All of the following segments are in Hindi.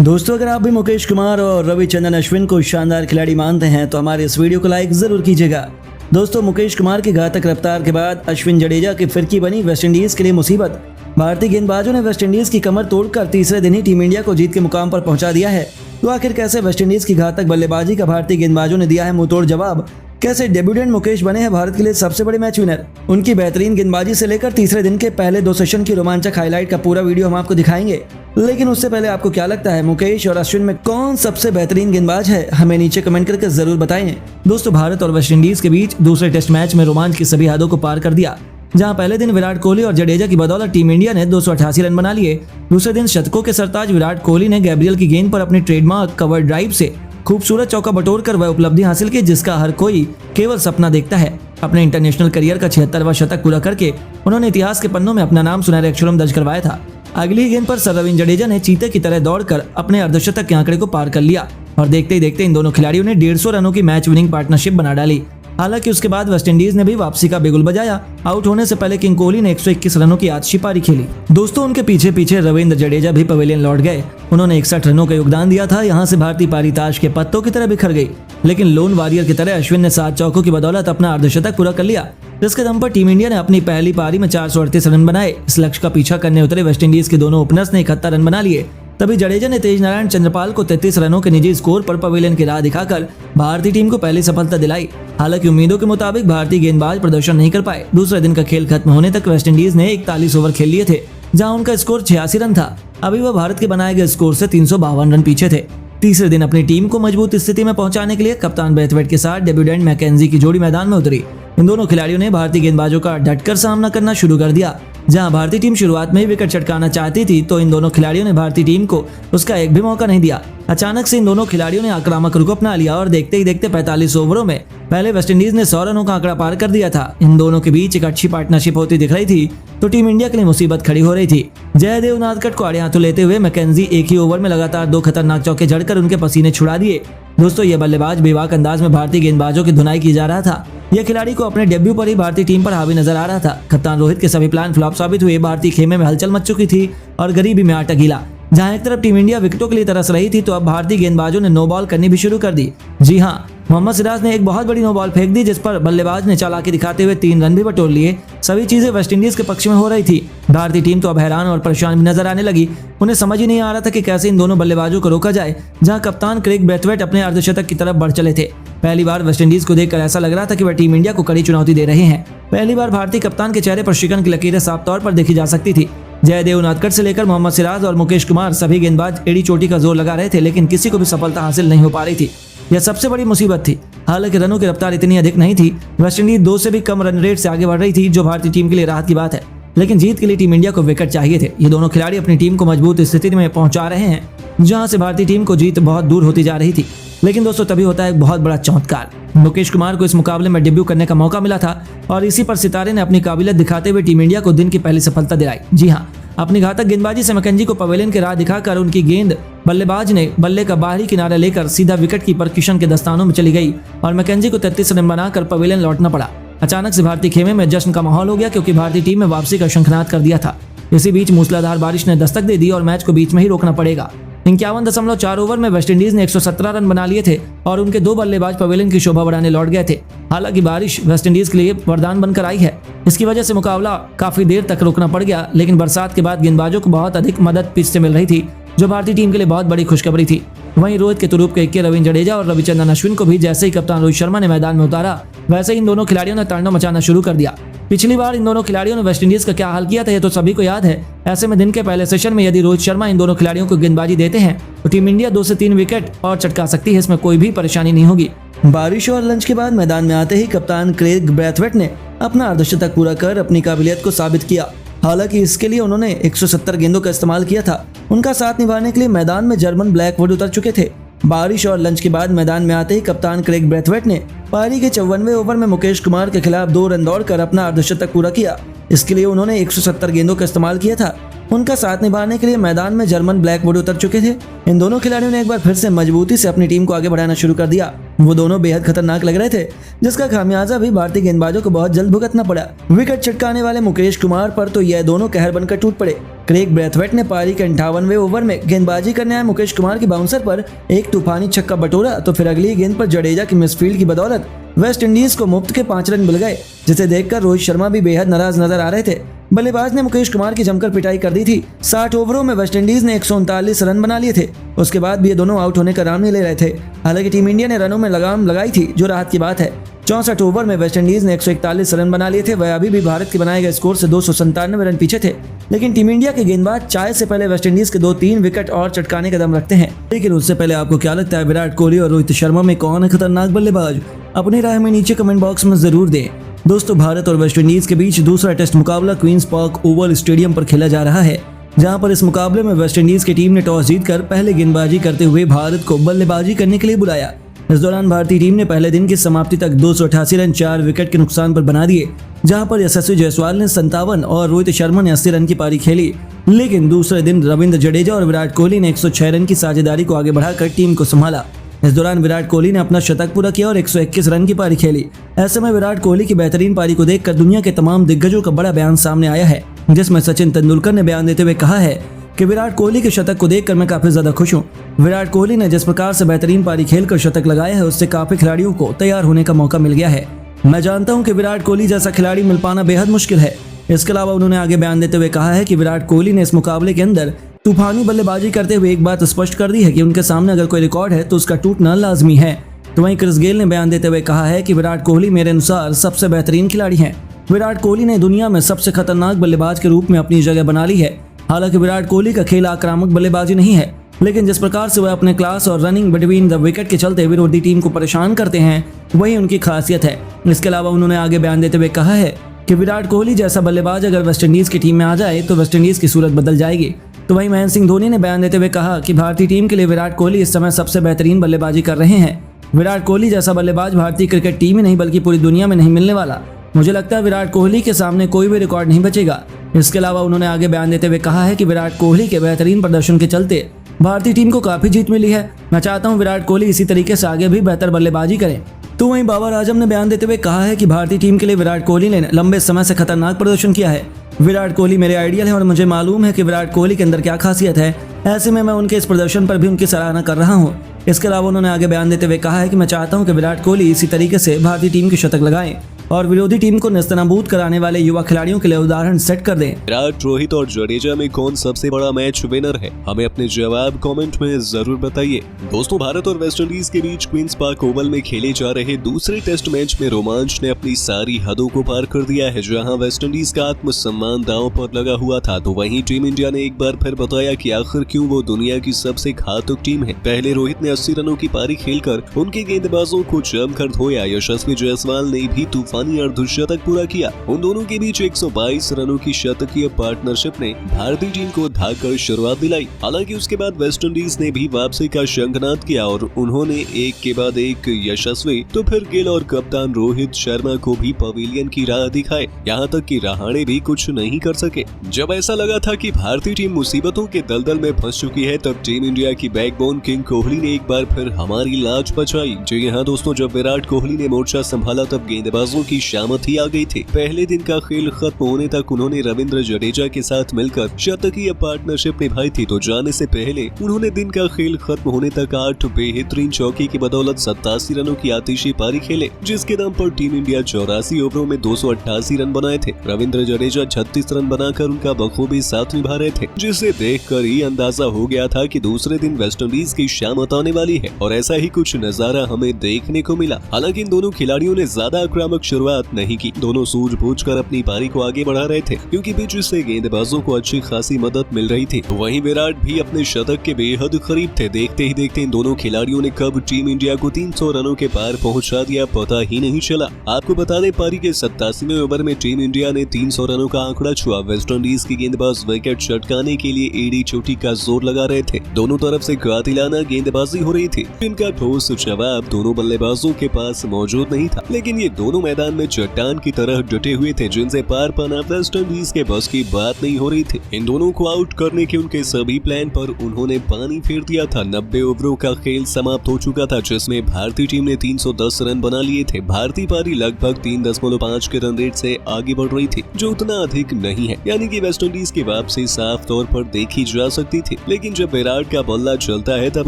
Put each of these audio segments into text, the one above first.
दोस्तों, अगर आप भी मुकेश कुमार और रविचंद्रन अश्विन को शानदार खिलाड़ी मानते हैं तो हमारे इस वीडियो को लाइक जरूर कीजिएगा। दोस्तों, मुकेश कुमार की घातक रफ्तार के बाद अश्विन जडेजा की फिरकी बनी वेस्टइंडीज के लिए मुसीबत। भारतीय गेंदबाजों ने वेस्टइंडीज की कमर तोड़कर तीसरे दिन ही टीम इंडिया को जीत के मुकाम पर पहुंचा दिया है। तो आखिर कैसे वेस्टइंडीज की घातक बल्लेबाजी का भारतीय गेंदबाजों ने दिया है मुंहतोड़ जवाब। कैसे डेब्यूटेंट मुकेश बने हैं भारत के लिए सबसे बड़े मैच विनर। उनकी बेहतरीन गेंदबाजी से लेकर तीसरे दिन के पहले 2 सेशन की रोमांचक हाईलाइट का पूरा वीडियो हम आपको दिखाएंगे। लेकिन उससे पहले आपको क्या लगता है, मुकेश और अश्विन में कौन सबसे बेहतरीन गेंदबाज है? हमें नीचे कमेंट करके जरूर बताएं। दोस्तों, भारत और वेस्टइंडीज के बीच दूसरे टेस्ट मैच में रोमांच की सभी हदों को पार कर दिया। जहां पहले दिन विराट कोहली और जडेजा की बदौलत टीम इंडिया ने 288 रन बना लिए। दूसरे दिन शतकों के सरताज विराट कोहली ने गैब्रियल की गेंद पर अपनी ट्रेडमार्क कवर ड्राइव से खूबसूरत चौका बटोर कर वह उपलब्धि हासिल की जिसका हर कोई केवल सपना देखता है। अपने इंटरनेशनल करियर का 76वां शतक पूरा करके उन्होंने इतिहास के पन्नों में अपना नाम सुनहरे अक्षरों में दर्ज करवाया था। अगली गेंद पर सर रविंद्र जडेजा ने चीते की तरह दौड़कर अपने अर्धशतक के आंकड़े को पार कर लिया और देखते ही देखते इन दोनों खिलाड़ियों ने 150 रनों की मैच विनिंग पार्टनरशिप बना डाली। हालांकि उसके बाद वेस्टइंडीज ने भी वापसी का बिगुल बजाया। आउट होने से पहले किंग कोहली ने 121 रनों की आतिशी पारी खेली। दोस्तों, उनके पीछे पीछे रविंद्र जडेजा भी पवेलियन लौट गए। उन्होंने 61 रनों का योगदान दिया था। यहाँ से भारतीय पारी ताश के पत्तों की तरह बिखर गई। लेकिन लोन वॉरियर की तरह अश्विन ने 7 चौकों की बदौलत अपना अर्धशतक पूरा कर लिया, जिसके दम पर टीम इंडिया ने अपनी पहली पारी में 438 रन बनाए। इस लक्ष्य का पीछा करने उतरे वेस्टइंडीज के दोनों ओपनर्स ने 71 रन बना लिए। तभी जडेजा ने तेज नारायण चंद्रपाल को 33 रनों के निजी स्कोर पर पवेलियन की राह दिखाकर भारतीय टीम को पहली सफलता दिलाई। हालांकि उम्मीदों के मुताबिक भारतीय गेंदबाज प्रदर्शन नहीं कर पाए। दूसरे दिन का खेल खत्म होने तक वेस्टइंडीज ने 41 ओवर खेल लिए थे, जहां उनका स्कोर 86 रन था। अभी वह भारत के बनाए गए स्कोर से 352 रन पीछे थे। तीसरे दिन अपनी टीम को मजबूत स्थिति में पहुंचाने के लिए कप्तान ब्रैथवेट के साथ डेब्यूटेंट मैकेंजी की जोड़ी मैदान में उतरी। इन दोनों खिलाड़ियों ने भारतीय गेंदबाजों का डटकर सामना करना शुरू कर दिया। जहां भारतीय टीम शुरुआत में ही विकेट चटकाना चाहती थी तो इन दोनों खिलाड़ियों ने भारतीय टीम को उसका एक भी मौका नहीं दिया। अचानक से इन दोनों खिलाड़ियों ने आक्रामक रुख अपना लिया और देखते ही देखते 45 ओवरों में पहले वेस्टइंडीज ने 100 रनों का आंकड़ा पार कर दिया था। इन दोनों के बीच एक अच्छी पार्टनरशिप होती दिख रही थी तो टीम इंडिया के लिए मुसीबत खड़ी हो रही थी। जयदेव नादकट को आड़े हाथों लेते हुए मैकेंजी एक ही ओवर में लगातार 2 खतरनाक चौके जड़कर उनके पसीने छुड़ा दिए। दोस्तों, यह बल्लेबाज बेबाक अंदाज में भारतीय गेंदबाजों की धुनाई की जा रहा था। यह खिलाड़ी को अपने डेब्यू पर ही भारतीय टीम पर हावी नजर आ रहा था। कप्तान रोहित के सभी प्लान फ्लॉप साबित हुए। भारतीय खेमे में हलचल मच चुकी थी और गरीबी में आटा गीला। जहां एक तरफ टीम इंडिया विकेटों के लिए तरस रही थी तो अब भारतीय गेंदबाजों ने नो बॉल करनी भी शुरू कर दी। जी हां, मोहम्मद सिराज ने एक बहुत बड़ी नो बॉल फेंक दी जिस पर बल्लेबाज ने चालाकी दिखाते हुए 3 रन भी बटोर लिए। सभी चीजें वेस्टइंडीज के पक्ष में हो रही थी। भारतीय टीम तो अब हैरान और परेशान भी नजर आने लगी। उन्हें समझ ही नहीं आ रहा था कि कैसे इन दोनों बल्लेबाजों को रोका जाए। जहां कप्तान क्रेग ब्रैथवेट अपने अर्धशतक की तरफ बढ़ चले थे। पहली बार वेस्टइंडीज को देखकर ऐसा लग रहा था कि वह टीम इंडिया को कड़ी चुनौती दे रहे हैं। पहली बार भारतीय कप्तान के चेहरे पर शिकन की लकीरें साफ तौर पर देखी जा सकती थी। जयदेव नादकट से लेकर मोहम्मद सिराज और मुकेश कुमार सभी गेंदबाज एड़ी चोटी का जोर लगा रहे थे, लेकिन किसी को भी सफलता हासिल नहीं हो पा रही थी। यह सबसे बड़ी मुसीबत थी। हालांकि रनों की रफ्तार इतनी अधिक नहीं थी। वेस्टइंडीज 2 से भी कम रन रेट से आगे बढ़ रही थी, जो भारतीय टीम के लिए राहत की बात है। लेकिन जीत के लिए टीम इंडिया को विकेट चाहिए थे। ये दोनों खिलाड़ी अपनी टीम को मजबूत स्थिति में पहुंचा रहे हैं, जहां से भारतीय टीम को जीत बहुत दूर होती जा रही थी। लेकिन दोस्तों, तभी होता है एक बहुत बड़ा चमत्कार। मुकेश कुमार को इस मुकाबले में डेब्यू करने का मौका मिला था और इसी पर सितारे ने अपनी काबिलियत दिखाते हुए टीम इंडिया को दिन की पहली सफलता दिलाई। जी हाँ, अपनी घातक गेंदबाजी से मैकेंजी को पवेलियन के राह दिखाकर उनकी गेंद बल्लेबाज ने बल्ले का बाहरी किनारा लेकर सीधा विकेट कीपर किशन के दस्तानों में चली गई और मैकेंजी को 33 रन बनाकर पवेलियन लौटना पड़ा। अचानक से भारतीय खेमे में जश्न का माहौल हो गया क्योंकि भारतीय टीम में वापसी का शंखनाद कर दिया था। इसी बीच मूसलाधार बारिश ने दस्तक दे दी और मैच को बीच में ही रोकना पड़ेगा। 51.4 ओवर में वेस्टइंडीज ने 117 रन बना लिए थे और उनके 2 बल्लेबाज पवेलियन की शोभा बढ़ाने लौट गए थे। हालांकि बारिश वेस्टइंडीज के लिए वरदान बनकर आई है। इसकी वजह से मुकाबला काफी देर तक रोकना पड़ गया, लेकिन बरसात के बाद गेंदबाजों को बहुत अधिक मदद पिच से मिल रही थी, जो भारतीय टीम के लिए बहुत बड़ी खुशखबरी थी। वहीं रोहित के तुरूप के इक्के रविंद्र जडेजा और रविचंद्रन अश्विन को भी जैसे ही कप्तान रोहित शर्मा ने मैदान में उतारा, वैसे ही इन दोनों खिलाड़ियों ने तांडव मचाना शुरू कर दिया। पिछली बार इन दोनों खिलाड़ियों ने वेस्टइंडीज का क्या हाल किया था, ये तो सभी को याद है। ऐसे में दिन के पहले सेशन में यदि रोहित शर्मा इन दोनों खिलाड़ियों को गेंदबाजी देते हैं तो टीम इंडिया 2 से 3 विकेट और चटका सकती है। इसमें कोई भी परेशानी नहीं होगी। बारिश और लंच के बाद मैदान में आते ही कप्तान क्रेग ब्रैथवेट ने अपना अर्धशतक पूरा कर अपनी काबिलियत को साबित किया। हालांकि इसके लिए उन्होंने 170 गेंदों का इस्तेमाल किया था। उनका साथ निभाने के लिए मैदान में जर्मन ब्लैकवुड उतर चुके थे। बारिश और लंच के बाद मैदान में आते ही कप्तान क्रेग ब्रैथवेट ने पारी के 54वें ओवर में मुकेश कुमार के खिलाफ 2 रन दौड़कर अपना अर्धशतक पूरा किया। इसके लिए उन्होंने 170 गेंदों का इस्तेमाल किया था। उनका साथ निभाने के लिए मैदान में जर्मन ब्लैकवुड उतर चुके थे। इन दोनों खिलाड़ियों ने एक बार फिर से मजबूती से अपनी टीम को आगे बढ़ाना शुरू कर दिया। वो दोनों बेहद खतरनाक लग रहे थे, जिसका खामियाजा भी भारतीय गेंदबाजों को बहुत जल्द भुगतना पड़ा। विकेट छिटकाने वाले मुकेश कुमार पर तो यह दोनों कहर बनकर टूट पड़े। क्रेग ब्रैथवेट ने पारी के 58वें ओवर में गेंदबाजी करने आए मुकेश कुमार की बाउंसर पर एक तूफानी छक्का बटोरा, तो फिर अगली गेंद पर जडेजा की मिसफील्ड की बदौलत वेस्ट इंडीज को मुफ्त के 5 रन मिल गए, जिसे देखकर रोहित शर्मा भी बेहद नाराज नजर आ रहे थे। बल्लेबाज ने मुकेश कुमार की जमकर पिटाई कर दी थी। 60 ओवरों में वेस्ट इंडीज ने 139 रन बना लिए थे। उसके बाद भी ये दोनों आउट होने का नाम नहीं ले रहे थे। हालांकि टीम इंडिया ने रनों में लगाम लगाई थी, जो राहत की बात है। 64 ओवर में वेस्ट इंडीज ने 141 रन बना लिए थे। वह अभी भी भारत के बनाए गए स्कोर से 297 रन पीछे थे। लेकिन टीम इंडिया के गेंदबाज चाय से पहले वेस्ट इंडीज के 2-3 विकेट और चटकाने का दम रखते हैं। लेकिन उससे पहले आपको क्या लगता है, विराट कोहली और रोहित शर्मा में कौन है खतरनाक बल्लेबाज? अपनी राय में नीचे कमेंट बॉक्स में जरूर दें। दोस्तों, भारत और वेस्ट इंडीज के बीच दूसरा टेस्ट मुकाबला क्वींस पार्क ओवल स्टेडियम पर खेला जा रहा है, जहां पर इस मुकाबले में वेस्ट इंडीज की टीम ने टॉस जीतकर पहले गेंदबाजी करते हुए भारत को बल्लेबाजी करने के लिए बुलाया। इस दौरान भारतीय टीम ने पहले दिन की समाप्ति तक 288 रन 4 विकेट के नुकसान पर बना दिए, जहां पर यशस्वी जायसवाल ने 57 और रोहित शर्मा ने 80 रन की पारी खेली। लेकिन दूसरे दिन रविंद्र जडेजा और विराट कोहली ने 106 रन की साझेदारी को आगे बढ़ाकर टीम को संभाला। इस दौरान विराट कोहली ने अपना शतक पूरा किया और 121 रन की पारी खेली। ऐसे में विराट कोहली की बेहतरीन पारी को देखकर दुनिया के तमाम दिग्गजों का बड़ा बयान सामने आया है, जिसमें सचिन तेंदुलकर ने बयान देते हुए कहा है कि विराट कोहली के शतक को देखकर मैं काफी ज्यादा खुश हूँ। विराट कोहली ने जिस प्रकार से बेहतरीन पारी खेलकर शतक लगाया है, उससे काफी खिलाड़ियों को तैयार होने का मौका मिल गया है। मैं जानता हूँ कि विराट कोहली जैसा खिलाड़ी मिल पाना बेहद मुश्किल है। इसके अलावा उन्होंने आगे बयान देते हुए कहा है कि विराट कोहली ने इस मुकाबले के अंदर तूफानी बल्लेबाजी करते हुए एक बात स्पष्ट कर दी है कि उनके सामने अगर कोई रिकॉर्ड है तो उसका टूटना लाजमी है। तो वहीं क्रिस गेल ने बयान देते हुए कहा है कि विराट कोहली मेरे अनुसार सबसे बेहतरीन खिलाड़ी हैं। विराट कोहली ने दुनिया में सबसे खतरनाक बल्लेबाज के रूप में अपनी जगह बना ली है। हालांकि विराट कोहली का खेल आक्रामक बल्लेबाजी नहीं है, लेकिन जिस प्रकार से वह अपने क्लास और रनिंग बिटवीन द विकेट के चलते विरोधी टीम को परेशान करते हैं, वही उनकी खासियत है। इसके अलावा उन्होंने आगे बयान देते हुए कहा है कि विराट कोहली जैसा बल्लेबाज अगर वेस्टइंडीज की टीम में आ जाए तो वेस्टइंडीज की सूरत बदल जाएगी। तो वहीं महेंद्र सिंह धोनी ने बयान देते हुए कहा कि भारतीय टीम के लिए विराट कोहली इस समय सबसे बेहतरीन बल्लेबाजी कर रहे हैं। विराट कोहली जैसा बल्लेबाज भारतीय क्रिकेट टीम ही नहीं बल्कि पूरी दुनिया में नहीं मिलने वाला। मुझे लगता है विराट कोहली के सामने कोई भी रिकॉर्ड नहीं बचेगा। इसके अलावा उन्होंने आगे बयान देते हुए कहा है कि विराट कोहली के बेहतरीन प्रदर्शन के चलते भारतीय टीम को काफी जीत मिली है। मैं चाहता हूं विराट कोहली इसी तरीके से आगे भी बेहतर बल्लेबाजी करें। तो वहीं बाबर आजम ने बयान देते हुए कहा है कि भारतीय टीम के लिए विराट कोहली ने लंबे समय से खतरनाक प्रदर्शन किया है। विराट कोहली मेरे आइडियल है और मुझे मालूम है कि विराट कोहली के अंदर क्या खासियत है। ऐसे में मैं उनके इस प्रदर्शन पर भी उनकी सराहना कर रहा हूँ। इसके अलावा उन्होंने आगे बयान देते हुए कहा है कि मैं चाहता हूँ कि विराट कोहली इसी तरीके से भारतीय टीम की शतक लगाएं और विरोधी टीम को नेस्तनाबूद कराने वाले युवा खिलाड़ियों के लिए उदाहरण सेट कर दें। विराट, रोहित और जडेजा में कौन सबसे बड़ा मैच विनर है? हमें अपने जवाब कमेंट में जरूर बताइए। दोस्तों, भारत और वेस्टइंडीज के बीच क्वींस पार्क ओवल में खेले जा रहे दूसरे टेस्ट मैच में रोमांच ने अपनी सारी हदों को पार कर दिया है। जहां वेस्टइंडीज का आत्मसम्मान दांव पर लगा हुआ था, तो वहीं टीम इंडिया ने एक बार फिर बताया कि आखिर क्यों वो दुनिया की सबसे घातक टीम है। पहले रोहित ने 80 रनों की पारी खेलकर उनके गेंदबाजों को जमकर धोया। यशस्वी जायसवाल ने भी तूफानी अर्धशतक पूरा किया। उन दोनों के बीच 122 रनों की शतकीय पार्टनरशिप ने भारतीय टीम को धाकर शुरुआत दिलाई। हालांकि उसके बाद वेस्टइंडीज ने भी वापसी का शंखनाद किया और उन्होंने एक के बाद एक यशस्वी तो फिर गिल और कप्तान रोहित शर्मा को भी पवेलियन की राह दिखाए। यहाँ तक कि रहाणे भी कुछ नहीं कर सके। जब ऐसा लगा था कि भारतीय टीम मुसीबतों के दलदल में फंस चुकी है, तब टीम इंडिया की बैकबोन किंग कोहली ने एक बार फिर हमारी लाज बचाई। जी हाँ दोस्तों, जब विराट कोहली ने मोर्चा संभाला तब गेंदबाजों की शामत ही आ गई थी। पहले दिन का खेल खत्म होने तक उन्होंने रविंद्र जडेजा के साथ मिलकर शतकीय पार्टनरशिप निभाई थी। तो जाने से पहले उन्होंने दिन का खेल खत्म होने तक 8 बेहतरीन चौके की बदौलत 87 रनों की आतिशी पारी खेले, जिसके दम पर टीम इंडिया 84 ओवरों में 288 रन बनाए थे। रविंद्र जडेजा 36 रन बनाकर उनका बखूबी साथ निभा रहे थे, जिसे देखकर ही अंदाजा हो गया था कि दूसरे दिन वेस्टइंडीज की शामत आने वाली है। और ऐसा ही कुछ नजारा हमें देखने को मिला। हालांकि इन दोनों खिलाड़ियों ने ज्यादा आक्रामक शुरुआत नहीं की। दोनों सूझबूझ कर अपनी पारी को आगे बढ़ा रहे थे, क्योंकि बीच से गेंदबाजों को अच्छी खासी मदद मिल रही थी। वहीं विराट भी अपने शतक के बेहद करीब थे। देखते ही देखते इन दोनों खिलाड़ियों ने कब टीम इंडिया को 300 रनों के पार पहुंचा दिया, पता ही नहीं चला। आपको बता दें, पारी के 87वें ओवर में टीम इंडिया ने 300 रनों का आंकड़ा छुआ। वेस्टइंडीज की गेंदबाज विकेट चटकाने के लिए एडी चोटी का जोर लगा रहे थे। दोनों तरफ से कातिलाना गेंदबाजी हो रही थी, जिनका ठोस जवाब दोनों बल्लेबाजों के पास मौजूद नहीं था। लेकिन ये दोनों मैदान मैदान में चट्टान की तरह डटे हुए थे, जिनसे पार पाना वेस्ट इंडीज के बस की बात नहीं हो रही थी। इन दोनों को आउट करने के उनके सभी प्लान पर उन्होंने पानी फेर दिया था। 90 ओवरों का खेल समाप्त हो चुका था, जिसमें भारतीय टीम ने 310 रन बना लिए थे। भारतीय पारी लगभग 3.5 के रन रेट से आगे बढ़ रही थी, जो उतना अधिक नहीं है, यानी कि वेस्ट इंडीज की वापसी साफ तौर पर देखी जा सकती थी। लेकिन जब विराट का बल्ला चलता है तब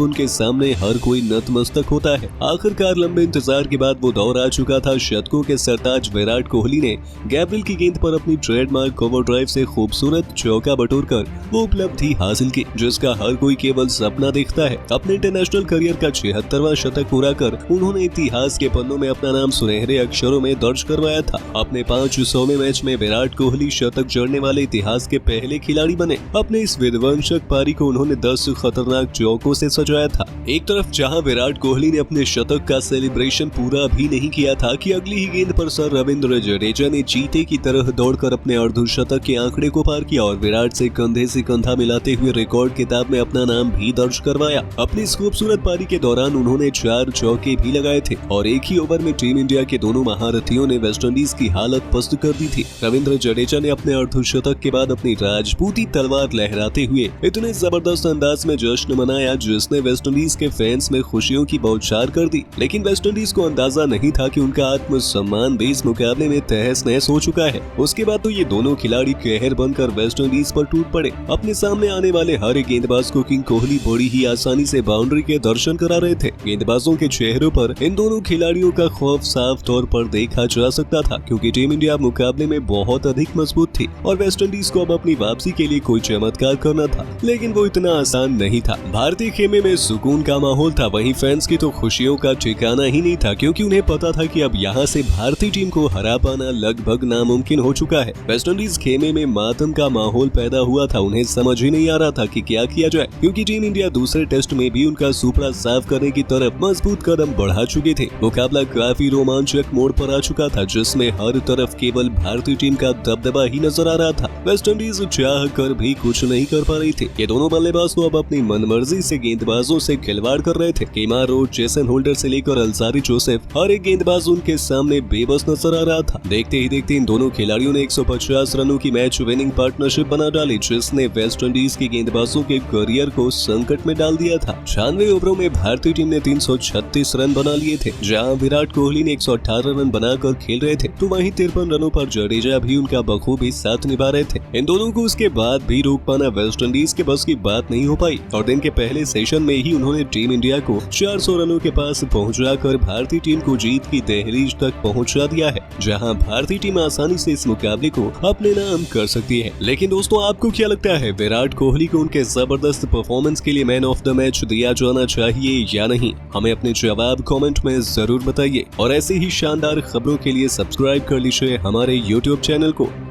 उनके सामने हर कोई नतमस्तक होता है। आखिरकार लंबे इंतजार के बाद वो दौर आ चुका था। शतकों के सरताज विराट कोहली ने गैब्रियल की गेंद पर अपनी ट्रेडमार्क कवर ड्राइव से खूबसूरत चौका बटोरकर वो उपलब्धि हासिल की, जिसका हर कोई केवल सपना देखता है। अपने इंटरनेशनल करियर का 76वां शतक पूरा कर उन्होंने इतिहास के पन्नों में अपना नाम सुनहरे अक्षरों में दर्ज करवाया था। अपने 500वें मैच में विराट कोहली शतक जड़ने वाले इतिहास के पहले खिलाड़ी बने। अपने इस विध्वंसक पारी को उन्होंने 10 खतरनाक चौकों से सजाया था। एक तरफ जहां विराट कोहली ने अपने शतक का सेलिब्रेशन पूरा भी नहीं किया था कि अगली ही गेंद पर सर रविंद्र जडेजा ने चीते की तरह दौड़कर अपने अर्धशतक के आंकड़े को पार किया और विराट से कंधे से कंधा मिलाते हुए रिकॉर्ड किताब में अपना नाम भी दर्ज करवाया। अपनी इस खूबसूरत पारी के दौरान उन्होंने 4 चौके भी लगाए थे और एक ही ओवर में टीम इंडिया के दोनों महारथियों ने वेस्टइंडीज की हालत पस्त कर दी थी। रविंद्र जडेजा ने अपने अर्धशतक के बाद अपनी राजपूती तलवार लहराते हुए इतने जबरदस्त अंदाज में जश्न मनाया, जिसने वेस्टइंडीज के फैंस में खुशियों की बौछार कर दी। लेकिन वेस्टइंडीज को अंदाजा नहीं था कि उनका आत्मसम्मान भी इस मुकाबले में तहस नहस हो चुका है। उसके बाद तो ये दोनों खिलाड़ी कहर बनकर वेस्टइंडीज पर टूट पड़े। अपने सामने आने वाले हर एक गेंदबाज को किंग कोहली बड़ी ही आसानी से बाउंड्री के दर्शन करा रहे थे। गेंदबाजों के चेहरों पर इन दोनों खिलाड़ियों का खौफ साफ तौर पर देखा जा सकता था, क्योंकि टीम इंडिया मुकाबले में बहुत अधिक मजबूत थी और वेस्टइंडीज को अब अपनी वापसी के लिए कोई चमत्कार करना था। लेकिन वो इतना आसान नहीं था। भारतीय खेमे में सुकून का माहौल था, वहीं फैंस की तो खुशियों का ठिकाना ही नहीं था, क्योंकि उन्हें पता था कि अब यहाँ से भारतीय टीम को हरा पाना लगभग नामुमकिन हो चुका है। वेस्टइंडीज खेमे में मातम का माहौल पैदा हुआ था। उन्हें समझ ही नहीं आ रहा था कि क्या किया जाए, क्योंकि टीम इंडिया दूसरे टेस्ट में भी उनका सुपड़ा साफ करने की तरफ मजबूत कदम बढ़ा चुके थे। मुकाबला काफी रोमांचक मोड़ पर आ चुका था, जिसमें हर तरफ केवल भारतीय टीम का दबदबा ही नजर आ रहा था। वेस्टइंडीज चाह कर भी कुछ नहीं कर पा रही थी। ये दोनों बल्लेबाज तो अब अपनी मनमर्जी से गेंदबाजों से खिलवाड़ कर रहे थे। केमार रोच, जेसन होल्डर से लेकर अलजारी जोसेफ, हर एक गेंदबाज उनके सामने बेबस नजर आ रहा था। देखते ही देखते इन दोनों खिलाड़ियों ने 150 रनों की मैच विनिंग पार्टनरशिप बना डाली, जिसने वेस्टइंडीज के गेंदबाजों के करियर को संकट में डाल दिया था। 96 ओवरों में भारतीय टीम ने 336 रन बना लिए थे। जहां विराट कोहली ने 118 रन बनाकर खेल रहे थे, तो वहीं 53 रनों पर जडेजा भी उनका बखूबी साथ निभा रहे थे। इन दोनों को उसके बाद भी रोक पाना वेस्टइंडीज के बस की बात नहीं हो पाई और दिन के पहले सेशन में ही उन्होंने टीम इंडिया को 400 रनों के पास पहुंचाकर भारतीय टीम को जीत की दहलीज तक पहुंचा दिया है, जहां भारतीय टीम आसानी से इस मुकाबले को अपने नाम कर सकती है। लेकिन दोस्तों, आपको क्या लगता है, विराट कोहली को उनके जबरदस्त परफॉर्मेंस के लिए मैन ऑफ द मैच दिया जाना चाहिए या नहीं? हमें अपने जवाब कमेंट में जरूर बताइए और ऐसे ही शानदार खबरों के लिए सब्सक्राइब कर लीजिए हमारे YouTube चैनल को।